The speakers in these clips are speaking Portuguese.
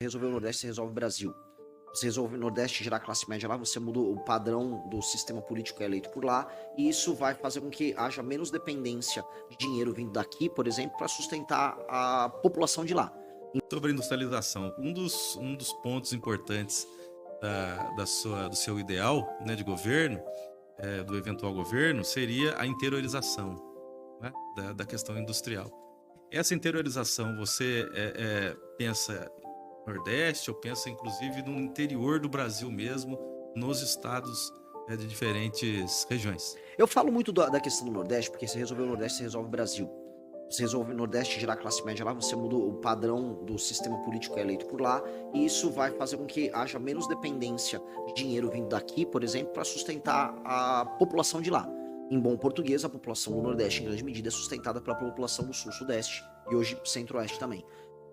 Resolver o Nordeste, você resolve o Brasil. Você resolve o Nordeste, gerar classe média lá, você muda o padrão do sistema político eleito por lá, e isso vai fazer com que haja menos dependência de dinheiro vindo daqui, por exemplo, para sustentar a população de lá. Sobre industrialização, um dos pontos importantes do seu ideal, né, de governo, do eventual governo, seria a interiorização, né, da questão industrial. Essa interiorização, você pensa no Nordeste ou pensa inclusive no interior do Brasil mesmo, nos estados de diferentes regiões? Eu falo muito da questão do Nordeste, porque se resolver o Nordeste, você resolve o Brasil. Você resolve o Nordeste, gerar classe média lá, você muda o padrão do sistema político eleito por lá, e isso vai fazer com que haja menos dependência de dinheiro vindo daqui, por exemplo, para sustentar a população de lá. Em bom português, a população do Nordeste, em grande medida, é sustentada pela população do Sul, Sudeste e hoje Centro-Oeste também.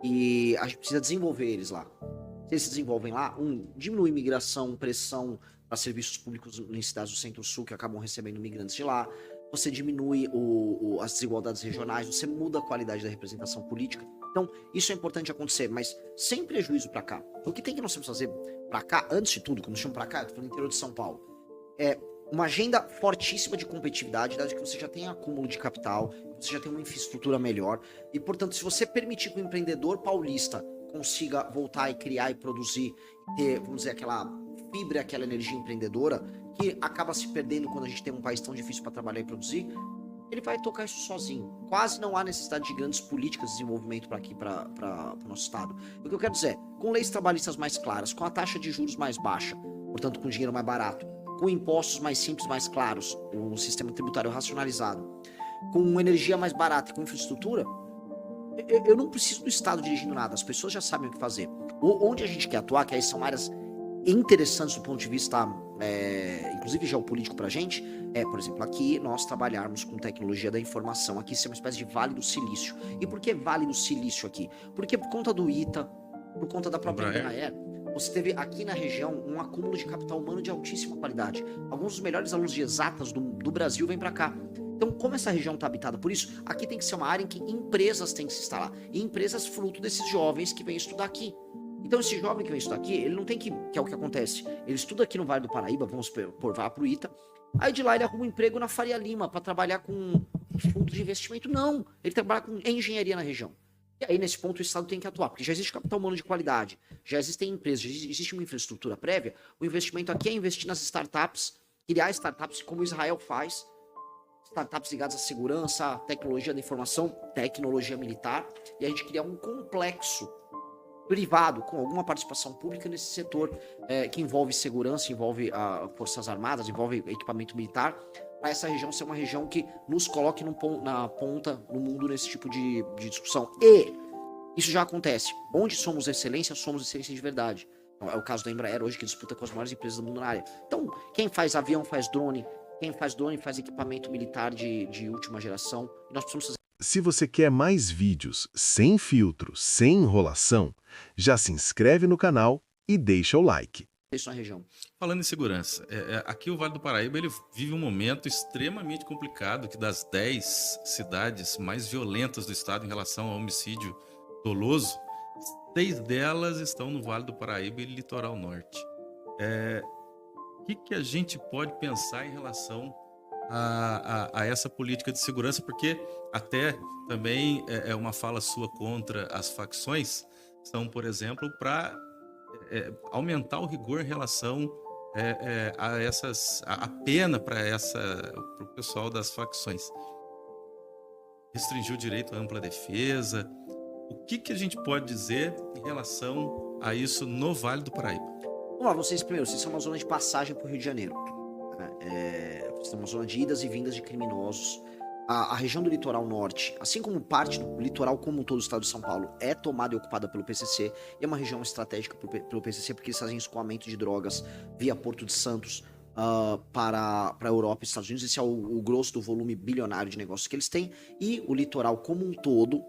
E a gente precisa desenvolver eles lá. Se eles se desenvolvem lá, diminui imigração, pressão para serviços públicos em cidades do Centro-Sul que acabam recebendo migrantes de lá, você diminui as desigualdades regionais, você muda a qualidade da representação política. Então, isso é importante acontecer, mas sem prejuízo para cá. O que tem que nós temos que fazer para cá, antes de tudo, quando chamo para cá, eu tô falando do interior de São Paulo, é uma agenda fortíssima de competitividade, desde que você já tem acúmulo de capital, você já tem uma infraestrutura melhor, e, portanto, se você permitir que o empreendedor paulista consiga voltar e criar e produzir, ter, vamos dizer, aquela fibra, aquela energia empreendedora, que acaba se perdendo quando a gente tem um país tão difícil para trabalhar e produzir, ele vai tocar isso sozinho. Quase não há necessidade de grandes políticas de desenvolvimento para aqui, para o nosso estado. O que eu quero dizer, com leis trabalhistas mais claras, com a taxa de juros mais baixa, portanto com dinheiro mais barato, com impostos mais simples, mais claros, um sistema tributário racionalizado, com energia mais barata e com infraestrutura, eu não preciso do Estado dirigindo nada, as pessoas já sabem o que fazer. Onde a gente quer atuar, que aí são áreas interessantes do ponto de vista, inclusive geopolítico pra gente, por exemplo, aqui nós trabalharmos com tecnologia da informação, aqui isso é uma espécie de Vale do Silício. E por que Vale do Silício aqui? Porque por conta do ITA, por conta da própria Embraer, você teve aqui na região um acúmulo de capital humano de altíssima qualidade. Alguns dos melhores alunos de exatas do Brasil vêm para cá. Então, como essa região está habitada por isso, aqui tem que ser uma área em que empresas têm que se instalar. E empresas fruto desses jovens que vêm estudar aqui. Então, esse jovem que vem estudar aqui, ele não tem que é o que acontece. Ele estuda aqui no Vale do Paraíba, vamos por vai pro ITA. Aí de lá ele arruma um emprego na Faria Lima para trabalhar com fundo de investimento. Não, ele trabalha com engenharia na região. E aí, nesse ponto, o Estado tem que atuar, porque já existe capital humano de qualidade, já existem empresas, já existe uma infraestrutura prévia. O investimento aqui é investir nas startups, criar startups como Israel faz, startups ligadas à segurança, tecnologia da informação, tecnologia militar, e a gente criar um complexo privado com alguma participação pública nesse setor que envolve segurança, envolve forças armadas, envolve equipamento militar, para essa região ser uma região que nos coloque na ponta no mundo nesse tipo de discussão. E isso já acontece. Onde somos excelência de verdade. Então, é o caso da Embraer hoje, que disputa com as maiores empresas do mundo na área. Então, quem faz avião faz drone, quem faz drone faz equipamento militar de última geração. E nós precisamos fazer. Se você quer mais vídeos sem filtro, sem enrolação, já se inscreve no canal e deixa o like. Isso na região. Falando em segurança, aqui o Vale do Paraíba ele vive um momento extremamente complicado, que das 10 cidades mais violentas do estado em relação ao homicídio doloso, 6 delas estão no Vale do Paraíba e Litoral Norte. O que a gente pode pensar em relação a essa política de segurança? Porque até também é uma fala sua contra as facções, são, por exemplo, para aumentar o rigor em relação a pena para o pessoal das facções. Restringir o direito à ampla defesa. O que a gente pode dizer em relação a isso no Vale do Paraíba? Vamos lá, vocês são uma zona de passagem para o Rio de Janeiro. Vocês são uma zona de idas e vindas de criminosos. A região do litoral norte, assim como parte do litoral como um todo do estado de São Paulo, é tomada e ocupada pelo PCC, e é uma região estratégica pelo PCC, porque eles fazem escoamento de drogas via Porto de Santos para a Europa e Estados Unidos. Esse é o grosso do volume bilionário de negócios que eles têm, e o litoral como um todo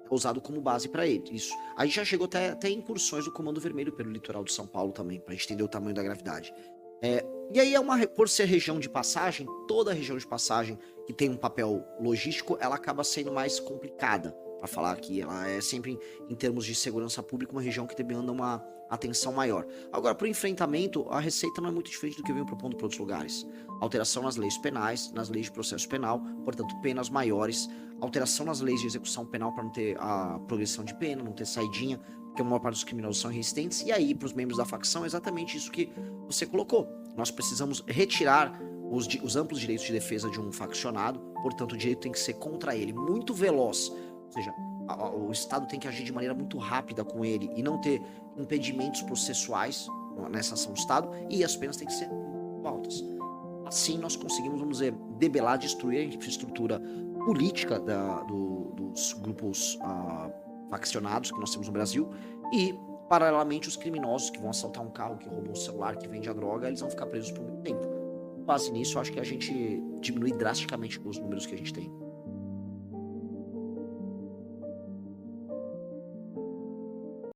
é usado como base para eles. Isso. A gente já chegou até incursões do Comando Vermelho pelo litoral de São Paulo também, para a gente entender o tamanho da gravidade. E aí, por ser região de passagem, toda região de passagem que tem um papel logístico, ela acaba sendo mais complicada. para falar aqui. Ela é sempre, em termos de segurança pública, uma região que demanda uma atenção maior. Agora, para o enfrentamento, a receita não é muito diferente do que eu venho propondo para outros lugares. Alteração nas leis penais, nas leis de processo penal, portanto, penas maiores. Alteração nas leis de execução penal para não ter a progressão de pena, não ter saidinha, porque a maior parte dos criminosos são resistentes. E aí, para os membros da facção, é exatamente isso que você colocou. Nós precisamos retirar os amplos direitos de defesa de um faccionado, portanto, o direito tem que ser contra ele, muito veloz. Ou seja, o Estado tem que agir de maneira muito rápida com ele e não ter impedimentos processuais nessa ação do Estado, e as penas têm que ser muito altas. Assim nós conseguimos, vamos dizer, debelar, destruir a infraestrutura política dos grupos faccionados que nós temos no Brasil, e paralelamente os criminosos que vão assaltar um carro, que roubam um celular, que vende a droga, eles vão ficar presos por muito tempo. Com base nisso, eu acho que a gente diminui drasticamente os números que a gente tem.